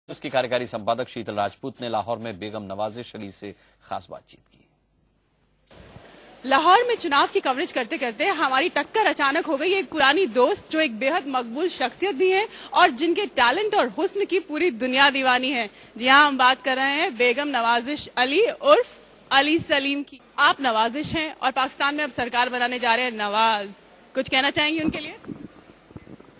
اس کی कार्यकारी संपादक शीतल राजपूत ने लाहौर में बेगम नवाजिश अली से खास बातचीत की। लाहौर में चुनाव की कवरेज करते करते हमारी टक्कर अचानक हो गई एक पुरानी दोस्त जो एक बेहद मकबूल शख्सियत भी है और जिनके टैलेंट और हुस्न की पूरी दुनिया दीवानी है। जी हाँ, हम बात कर रहे हैं बेगम नवाजिश अली उर्फ अली सलीम की। आप नवाजिश हैं और पाकिस्तान में अब सरकार बनाने जा रहे हैं नवाज, कुछ कहना चाहेंगे उनके लिए?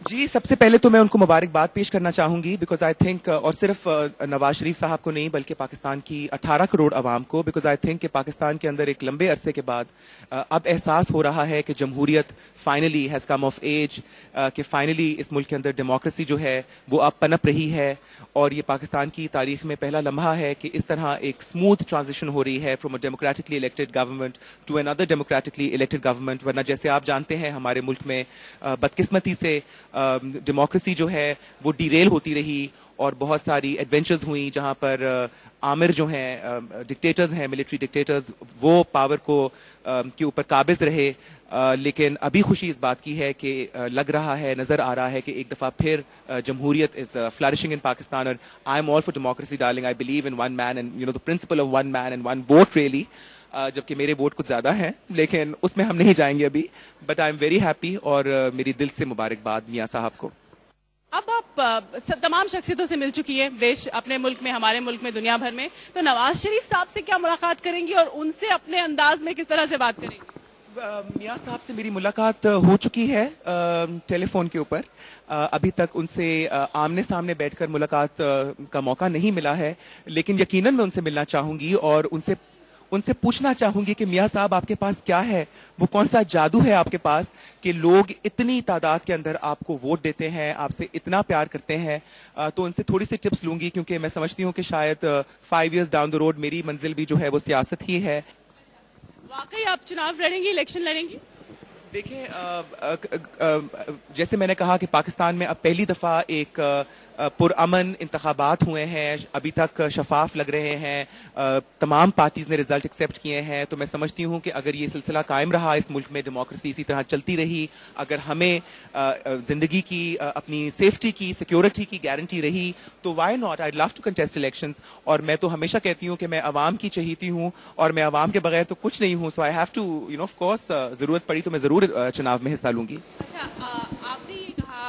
जी, सबसे पहले तो मैं उनको मुबारकबाद पेश करना चाहूंगी बिकॉज आई थिंक, और सिर्फ नवाज शरीफ साहब को नहीं बल्कि पाकिस्तान की 18 करोड़ आवाम को, बिकॉज आई थिंक कि पाकिस्तान के अंदर एक लंबे अरसे के बाद अब एहसास हो रहा है कि जमहूरियत finally has come of age, कि फाइनली इस मुल्क के अंदर डेमोक्रेसी जो है वो अब पनप रही है और ये पाकिस्तान की तारीख में पहला लम्हा है कि इस तरह एक स्मूथ ट्रांजिशन हो रही है from a democratically elected government to another democratically elected government. वरना जैसे आप जानते हैं हमारे मुल्क में बदकिस्मती से डेमोक्रेसी जो है वो डीरेल होती रही और बहुत सारी एडवेंचर्स हुई जहां पर आमिर जो हैं, डिक्टेटर्स हैं, मिलिट्री डिक्टेटर्स, वो पावर को के ऊपर काबिज रहे। लेकिन अभी खुशी इस बात की है कि लग रहा है, नजर आ रहा है कि एक दफा फिर जमहूरियत इज फ्लरिशिंग इन पाकिस्तान। और I am all for democracy darling, I believe in one man and the principle of one man and one vote really, जबकि मेरे वोट कुछ ज्यादा हैं लेकिन उसमें हम नहीं जाएंगे अभी। But I am very happy और मेरी दिल से मुबारकबाद मियां साहब को। अब आप तमाम शख्सियतों से मिल चुकी है, देश, अपने मुल्क में, हमारे मुल्क में, दुनिया भर में, तो नवाज शरीफ साहब से क्या मुलाकात करेंगी और उनसे अपने अंदाज में किस तरह से बात करेंगी? मियां साहब से मेरी मुलाकात हो चुकी है टेलीफोन के ऊपर। अभी तक उनसे आमने सामने बैठकर मुलाकात का मौका नहीं मिला है, लेकिन यकीनन मैं उनसे मिलना चाहूंगी और उनसे पूछना चाहूंगी कि मियां साहब आपके पास क्या है, वो कौन सा जादू है आपके पास कि लोग इतनी तादाद के अंदर आपको वोट देते हैं, आपसे इतना प्यार करते हैं। तो उनसे थोड़ी सी टिप्स लूंगी क्योंकि मैं समझती हूँ कि शायद 5 years डाउन द रोड मेरी मंजिल भी जो है वो सियासत ही है। वाकई आप चुनाव लड़ेंगी, इलेक्शन लड़ेंगी? देखिए, जैसे मैंने कहा कि पाकिस्तान में अब पहली दफा एक पुरअमन इंतखाबात हुए हैं, अभी तक शफाफ लग रहे हैं, तमाम पार्टीज ने रिजल्ट एक्सेप्ट किए हैं। तो मैं समझती हूं कि अगर ये सिलसिला कायम रहा, इस मुल्क में डेमोक्रेसी इसी तरह चलती रही, अगर हमें जिंदगी की, अपनी सेफ्टी की, सिक्योरिटी की गारंटी रही, तो why not, I love to contest elections. और मैं तो हमेशा कहती हूँ कि मैं अवाम की चहीती हूँ और मैं अवाम के बगैर तो कुछ नहीं हूँ। So I have to of course, जरूरत पड़ी तो मैं जरूर चुनाव में हिस्सा लूंगी। अच्छा,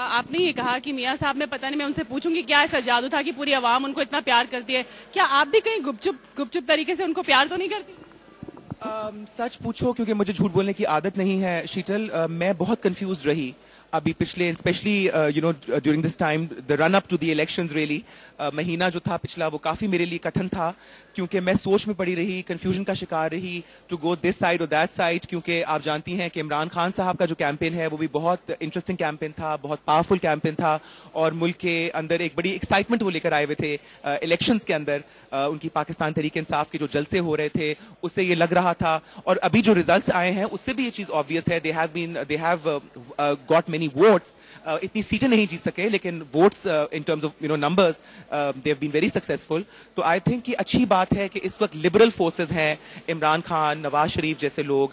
आपने ये कहा कि मियां साहब, मैं पता नहीं, मैं उनसे पूछूंगी क्या ऐसा जादू था कि पूरी आवाम उनको इतना प्यार करती है। क्या आप भी कहीं गुपचुप तरीके से उनको प्यार तो नहीं करती? सच पूछो क्योंकि मुझे झूठ बोलने की आदत नहीं है शीतल। मैं बहुत कंफ्यूज रही अभी पिछले, specially during this time, the run up to the elections really, महीना जो था पिछला वो काफी मेरे लिए कठिन था क्योंकि मैं सोच में पड़ी रही, कंफ्यूजन का शिकार रही टू गो दिस साइड और दैट साइड। क्योंकि आप जानती हैं कि इमरान खान साहब का जो कैंपेन है वो भी बहुत इंटरेस्टिंग कैंपेन था, बहुत पावरफुल कैंपेन था और मुल्क के अंदर एक बड़ी एक्साइटमेंट वो लेकर आए हुए थे इलेक्शंस के अंदर। उनकी पाकिस्तान तहरीक इंसाफ के जो जलसे हो रहे थे उससे ये लग रहा था, और अभी जो रिजल्ट्स आए हैं उससे भी ये चीज ऑब्वियस है। They have got many votes, इतनी सीटें नहीं जीत सके लेकिन votes in terms of numbers they have been very successful. तो आई थिंक कि अच्छी बात है कि इस वक्त लिबरल फोर्सेस हैं, इमरान खान, नवाज शरीफ जैसे लोग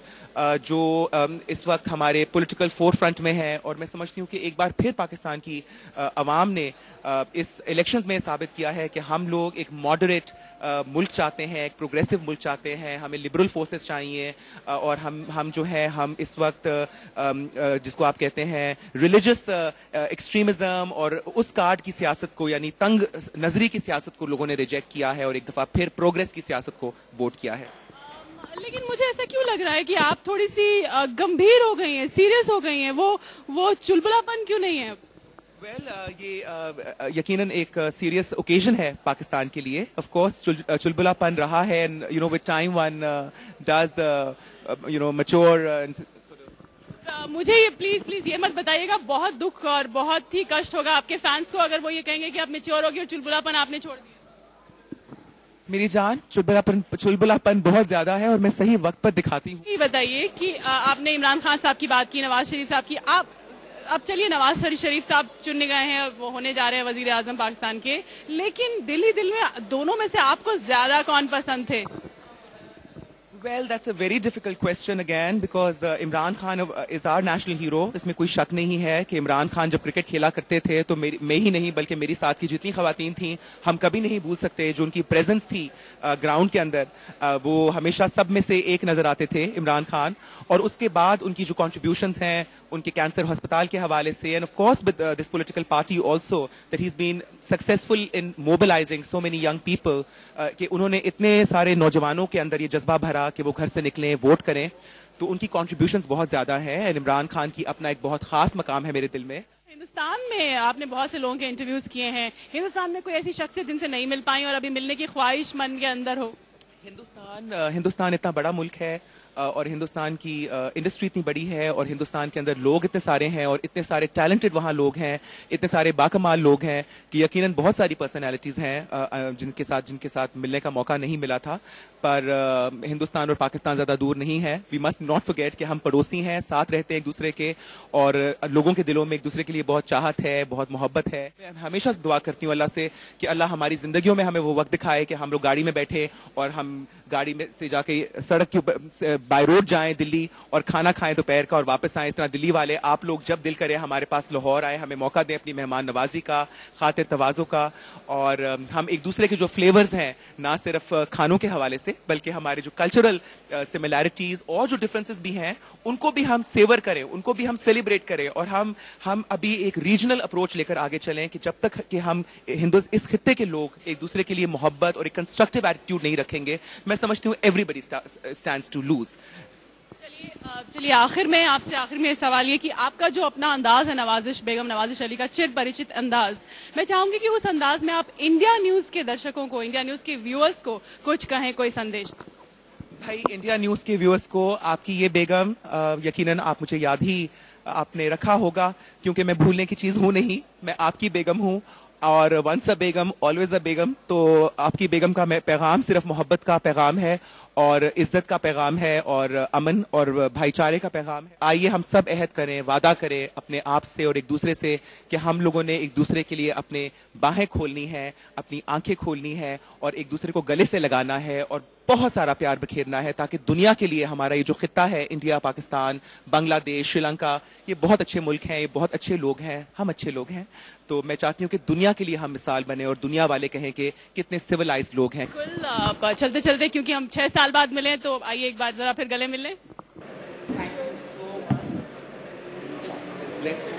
जो इस वक्त हमारे पॉलिटिकल फोर फ्रंट में हैं। और मैं समझती हूँ कि एक बार फिर पाकिस्तान की अवाम ने इस इलेक्शंस में साबित किया है कि हम लोग एक मॉडरेट मुल्क चाहते हैं, एक प्रोग्रेसिव मुल्क चाहते हैं, हमें लिबरल फोर्सेस चाहिए। और हम जो है, हम इस वक्त जिसको आप कहते हैं रिलीजियस एक्सट्रीमिज्म और उस कार्ड की सियासत को, यानी तंग नजरी की सियासत को लोगों ने रिजेक्ट किया है और एक दफा फिर प्रोग्रेस की सियासत को वोट किया है। लेकिन मुझे ऐसा क्यों लग रहा है कि आप थोड़ी सी गंभीर हो गई हैं, सीरियस हो गई हैं, वो चुलबुलापन क्यों नहीं है? ये यकीनन एक सीरियस ओकेजन है पाकिस्तान के लिए। ऑफ कोर्स चुलबुलापन रहा है, with time one does mature. मुझे ये प्लीज ये मत बताइएगा, बहुत दुख और बहुत ही कष्ट होगा आपके फैंस को अगर वो ये कहेंगे कि आप मैच्योर हो गए और चुलबुलापन आपने छोड़ दिया। मेरी जान, चुलबुलापन बहुत ज्यादा है और मैं सही वक्त पर दिखाती हूँ। ये बताइए कि आपने इमरान खान साहब की बात की, नवाज शरीफ साहब की, अब चलिए नवाज शरीफ साहब चुनने गए हैं, वो होने जा रहे हैं वजीर आजम पाकिस्तान के, लेकिन दिल में दोनों में से आपको ज्यादा कौन पसंद थे? Well, that's a very difficult question again because Imran Khan is our national hero. इसमें कोई शक नहीं है कि इमरान खान जब क्रिकेट खेला करते थे तो मैं ही नहीं बल्कि मेरी साथ की जितनी खवातीन थीं हम कभी नहीं भूल सकते जो उनकी प्रेजेंस थी ग्राउंड के अंदर. वो हमेशा सब में से एक नजर आते थे इमरान खान. और उसके बाद उनकी जो कॉन्ट्रीब्यूशंस हैं उनके कैंसर अस्पताल के हवाले से and of course with this political party also that he is been successful in mobilising so many young people कि उन्होंने इतने सारे नौजवानों के अंदर ये जज्बा भरा कि वो घर से निकलें वोट करें. तो उनकी कॉन्ट्रीब्यूशंस बहुत ज्यादा है एंड इमरान खान की अपना एक बहुत खास मकाम है मेरे दिल में. हिंदुस्तान में आपने बहुत से लोगों के इंटरव्यूज किए हैं. हिंदुस्तान में कोई ऐसी शख्सियत जिनसे नहीं मिल पाई और अभी मिलने की ख्वाहिश मन के अंदर हो? हिंदुस्तान इतना बड़ा मुल्क है और हिंदुस्तान की इंडस्ट्री इतनी बड़ी है और हिंदुस्तान के अंदर लोग इतने सारे हैं और इतने सारे टैलेंटेड वहाँ लोग हैं, इतने सारे बाकमाल लोग हैं कि यकीनन बहुत सारी पर्सनैलिटीज हैं जिनके साथ मिलने का मौका नहीं मिला था. पर हिंदुस्तान और पाकिस्तान ज्यादा दूर नहीं है. वी मस्ट नॉट फॉरगेट कि हम पड़ोसी हैं, साथ रहते हैं एक दूसरे के और लोगों के दिलों में एक दूसरे के लिए बहुत चाहत है, बहुत मोहब्बत है. मैं हमेशा दुआ करती हूँ अल्लाह से कि अल्लाह हमारी जिंदगियों में हमें वो वक्त दिखाए कि हम लोग गाड़ी में बैठे और हम गाड़ी में से जाके सड़क के ऊपर बाय रोड जाएं दिल्ली और खाना खाएं दोपहर का और वापस आएं. इस तरह दिल्ली वाले आप लोग जब दिल करें हमारे पास लाहौर आए, हमें मौका दें अपनी मेहमान नवाजी का, खातिर तवाज़ो का. और हम एक दूसरे के जो फ्लेवर्स हैं ना सिर्फ खानों के हवाले से बल्कि हमारे जो कल्चरल सिमिलैरिटीज और जो डिफरेंसेस भी हैं उनको भी हम सेवर करें, उनको भी हम सेलिब्रेट करें. और हम अभी एक रीजनल अप्रोच लेकर आगे चलें कि जब तक कि हम इस खित्ते के लोग एक दूसरे के लिए मोहब्बत और एक कंस्ट्रक्टिव एटीट्यूड नहीं रखेंगे, मैं समझती हूँ एवरीबडी स्टैंड्स टू लूज. चलिए आखिर में सवाल ये कि आपका जो अपना अंदाज है नवाजिश बेगम नवाजिश अली का चिर परिचित अंदाज, मैं चाहूंगी कि उस अंदाज में आप इंडिया न्यूज के दर्शकों को, इंडिया न्यूज के व्यूअर्स को कुछ कहें, कोई संदेश. भाई इंडिया न्यूज के व्यूअर्स को आपकी ये बेगम यकीनन आप मुझे याद ही आपने रखा होगा क्योंकि मैं भूलने की चीज हूं नहीं. मैं आपकी बेगम हूं और once a Begum always a बेगम. तो आपकी बेगम का पैगाम सिर्फ मोहब्बत का पैगाम है और इज्जत का पैगाम है और अमन और भाईचारे का पैगाम है. आइए हम सब अहद करें, वादा करें अपने आप से और एक दूसरे से कि हम लोगों ने एक दूसरे के लिए अपने बाहें खोलनी है, अपनी आंखें खोलनी है और एक दूसरे को गले से लगाना है और बहुत सारा प्यार बिखेरना है ताकि दुनिया के लिए हमारा ये जो खित्ता है, इंडिया, पाकिस्तान, बांग्लादेश, श्रीलंका, ये बहुत अच्छे मुल्क हैं, ये बहुत अच्छे लोग हैं, हम अच्छे लोग हैं. तो मैं चाहती हूँ कि दुनिया के लिए हम मिसाल बने और दुनिया वाले कहें कि कितने सिविलाइज्ड लोग हैं. बिल्कुल. चलते चलते क्योंकि हम 6 साल बाद मिले तो आइए एक बार जरा फिर गले मिल लें. Bless you.